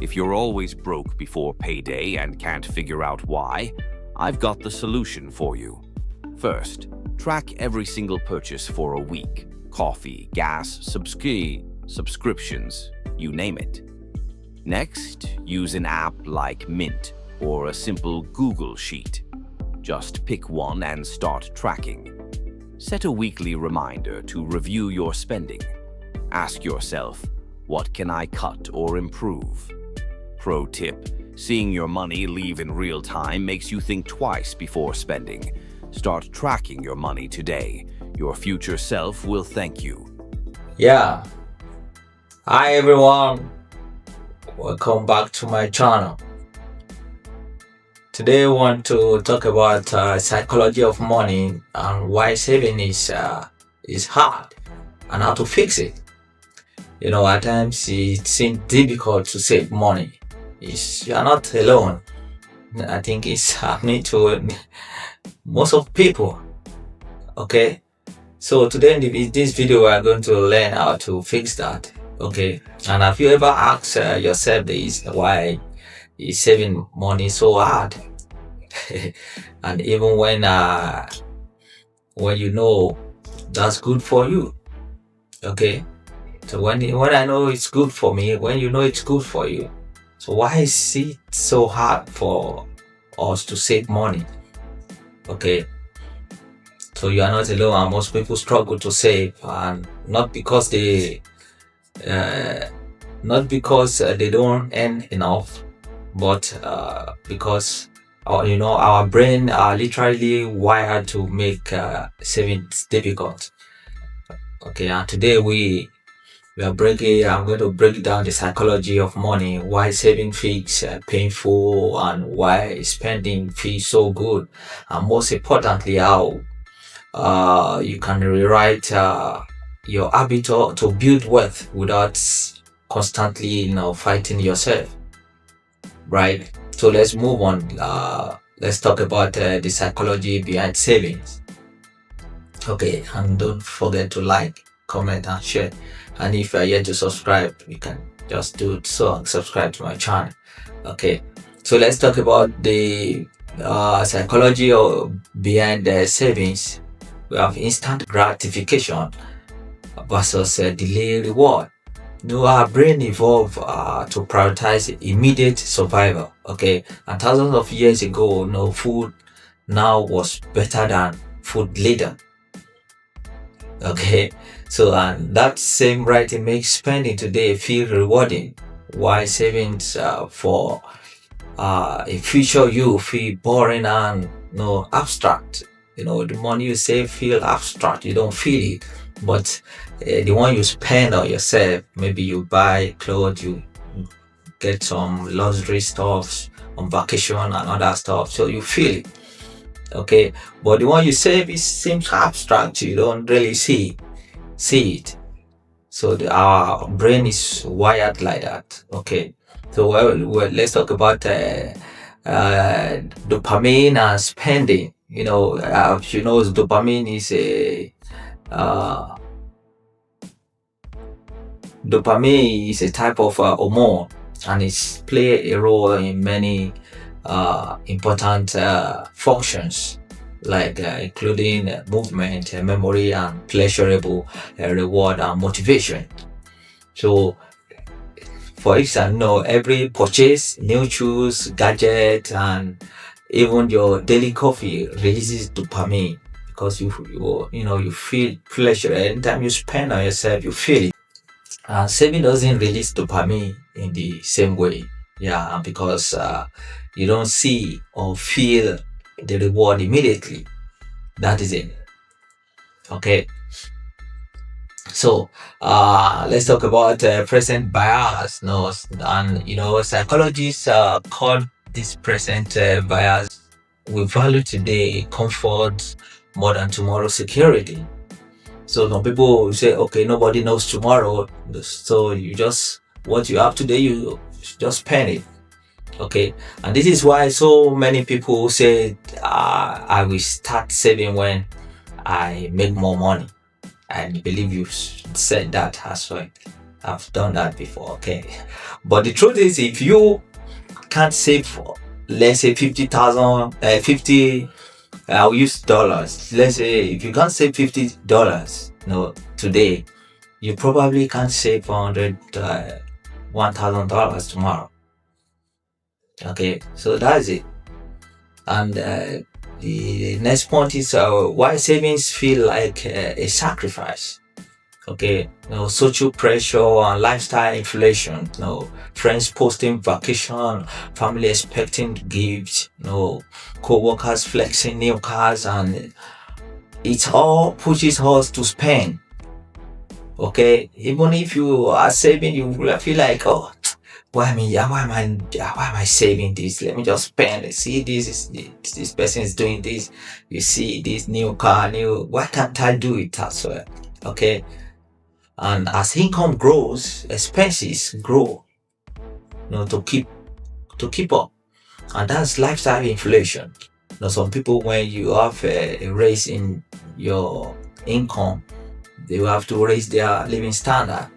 If you're always broke before payday and can't figure out why, I've got the solution for you. First, track every single purchase for a week. Coffee, gas, subscriptions, you name it. Next, use an app like Mint or a simple Google Sheet. Just pick one and start tracking. Set a weekly reminder to review your spending. Ask yourself, what can I cut or improve? Pro tip, seeing your money leave in real time makes you think twice before spending. Start tracking your money today. Your future self will thank you. Yeah. Hi everyone. Welcome back to my channel. Today I want to talk about psychology of money and why saving is hard and how to fix it. At times it seems difficult to save money. You are not alone. I think it's happening to most of people. Okay, so today in this video we are going to learn how to fix that. Okay, and have you ever asked yourself this, why is saving money so hard? And even when you know that's good for you. Okay, so when I know it's good for me, when you know it's good for you, so why is it so hard for us to save money? Okay, so you are not alone, and most people struggle to save, and not because they don't earn enough, but because our brain are literally wired to make savings difficult. Okay, and today I'm going to break down the psychology of money, why saving feels painful and why spending feels so good, and most importantly how you can rewrite your habit to build wealth without constantly fighting yourself, right? So let's move on. Let's talk about the psychology behind savings. Okay, and don't forget to like, comment and share, and if you are yet to subscribe, you can just do so and subscribe to my channel. Okay, so let's talk about the psychology behind the savings. We have instant gratification versus delayed reward. Our brain evolved to prioritize immediate survival. Okay, and thousands of years ago, food now was better than food later. Okay, so and that same writing makes spending today feel rewarding, while savings for a future you feel boring and abstract. The money you save feel abstract, you don't feel it, but the one you spend on yourself, maybe you buy clothes, you get some luxury stuff on vacation and other stuff, so you feel it. Okay, but the one you save, it seems abstract, you don't really see it. So our brain is wired like that. Okay, so let's talk about dopamine and spending. Dopamine is a type of hormone, and it's play a role in many important functions, like including movement, memory, and pleasurable reward and motivation. So for example, every purchase, new shoes, gadget, and even your daily coffee releases dopamine, because you feel pleasure anytime you spend on yourself, you feel it. And saving doesn't release dopamine in the same way, because you don't see or feel the reward immediately. That is it. Okay, so let's talk about present bias. Psychologists call this present bias. We value today comfort more than tomorrow's security. So some people will say, okay, nobody knows tomorrow, so what you have today, you just spend it. Okay, and this is why so many people say I will start saving when I make more money. I believe you said that as well. I've done that before. Okay, but the truth is, if you can't save for, let's say 50,000, 50, I'll use dollars. Let's say if you can't save $50, today, you probably can't save 100, $1,000 tomorrow. Okay, so that's it. And the next point is why savings feel like a sacrifice. Okay, social pressure and lifestyle inflation, friends posting vacation, family expecting gifts, co-workers flexing new cars, and it all pushes us to spend. Okay, even if you are saving, you will feel like, oh, why am I saving this? Let me just spend. See, this person is doing this. You see this new car, why can't I do it as well? Okay, and as income grows, expenses grow, to keep up, and that's lifestyle inflation. Some people, when you have a raise in your income, they will have to raise their living standard.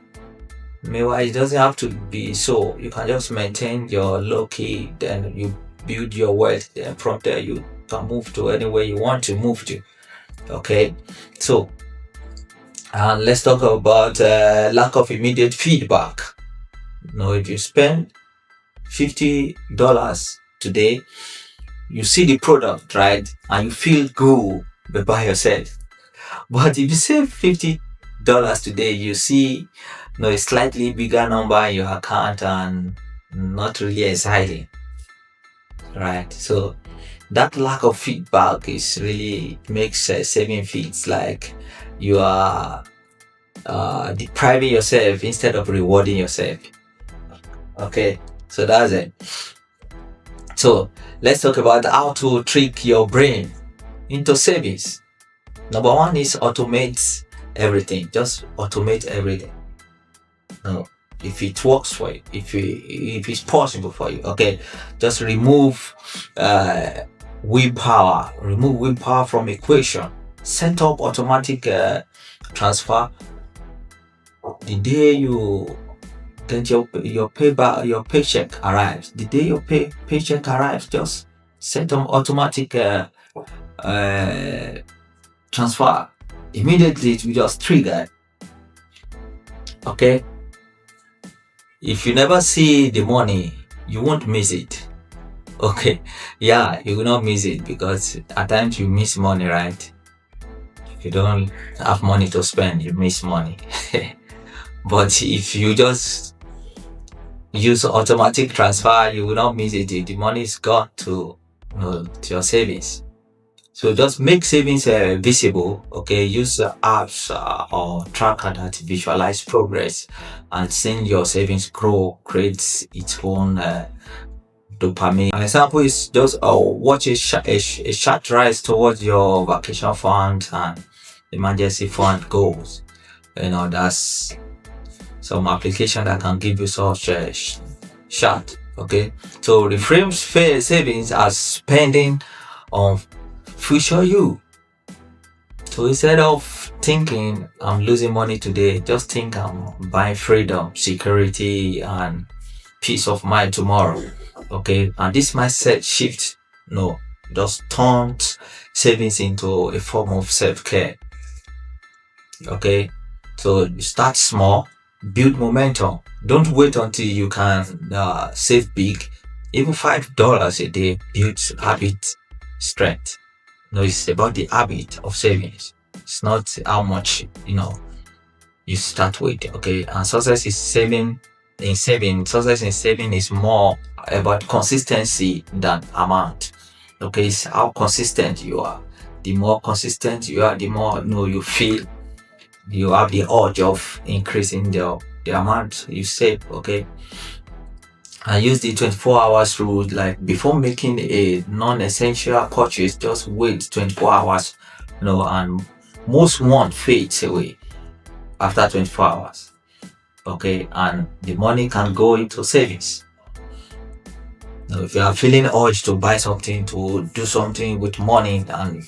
Meanwhile, it doesn't have to be so. You can just maintain your low key, then you build your wealth, then from there you can move to anywhere you want to move to. Okay, so let's talk about lack of immediate feedback. If you spend $50 today, you see the product, right, and you feel good by yourself. But if you save $50 today, you see a slightly bigger number in your account and not really exciting, right? So that lack of feedback is really makes saving feels like you are depriving yourself instead of rewarding yourself. Okay, so that's it. So let's talk about how to trick your brain into savings. Number one is automate everything. Just automate everything. If it works for you, if it's possible for you, okay, just remove willpower. Remove willpower from equation. Set up automatic transfer. The day you get your paycheck arrives. The day your paycheck arrives, just set up automatic transfer. Immediately it will just trigger. Okay. If you never see the money, you won't miss it. Okay. Yeah, you will not miss it, because at times you miss money, right? If you don't have money to spend, you miss money. But if you just use automatic transfer, you will not miss it. The money is gone to your savings. So just make savings visible. Okay, use apps or tracker that visualize progress, and seeing your savings grow creates its own dopamine. An example is just watch a sharp rise towards your vacation fund and emergency fund goals. That's some application that can give you such a chart. Okay, so reframe savings as spending on future you. So instead of thinking I'm losing money today, just think I'm buying freedom, security, and peace of mind tomorrow. Okay, and this mindset shift just turns savings into a form of self-care. Okay, so you start small, build momentum. Don't wait until you can save big. Even $5 a day builds habit strength. It's about the habit of savings. It's not how much you start with. Okay, and success in saving is more about consistency than amount. Okay, it's how consistent you are. The more consistent you are, the more you feel you have the urge of increasing the amount you save. Okay, I use the 24 hours rule. Like, before making a non-essential purchase, just wait 24 hours, and most want fades away after 24 hours. Okay, and the money can go into savings. If you are feeling urge to buy something, to do something with money, and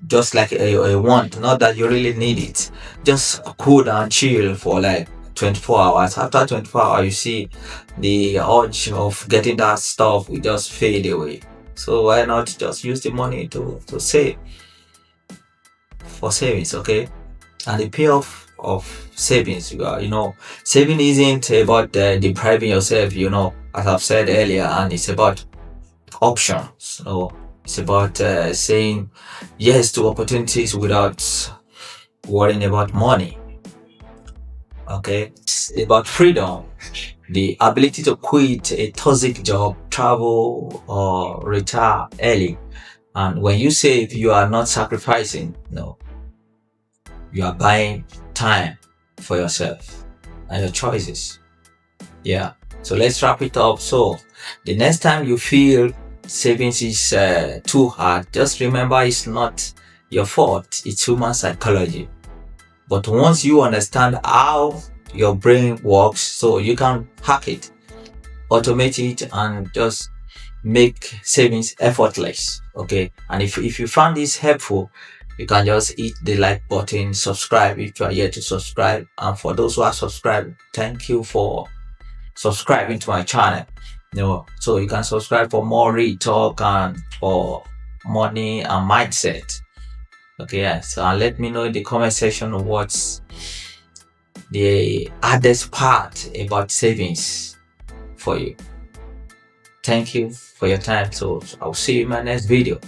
just like a want, not that you really need it, just cool and chill for like 24 hours. After 24 hours, you see the urge of getting that stuff will just fade away. So why not just use the money to save for savings, okay? And the payoff of savings, saving isn't about depriving yourself, as I've said earlier, and it's about options. So it's about saying yes to opportunities without worrying about money. Okay, it's about freedom, the ability to quit a toxic job, travel, or retire early. And when you save, you are not sacrificing. No, you are buying time for yourself and your choices. Yeah. So let's wrap it up. So the next time you feel savings is too hard, just remember it's not your fault. It's human psychology. But once you understand how your brain works, so you can hack it, automate it, and just make savings effortless. Okay. And if you found this helpful, you can just hit the like button, subscribe if you are yet to subscribe. And for those who are subscribed, thank you for subscribing to my channel. So you can subscribe for more real talk and for money and mindset. Okay, yeah. So let me know in the comment section what's the hardest part about savings for you. Thank you for your time. So I'll see you in my next video.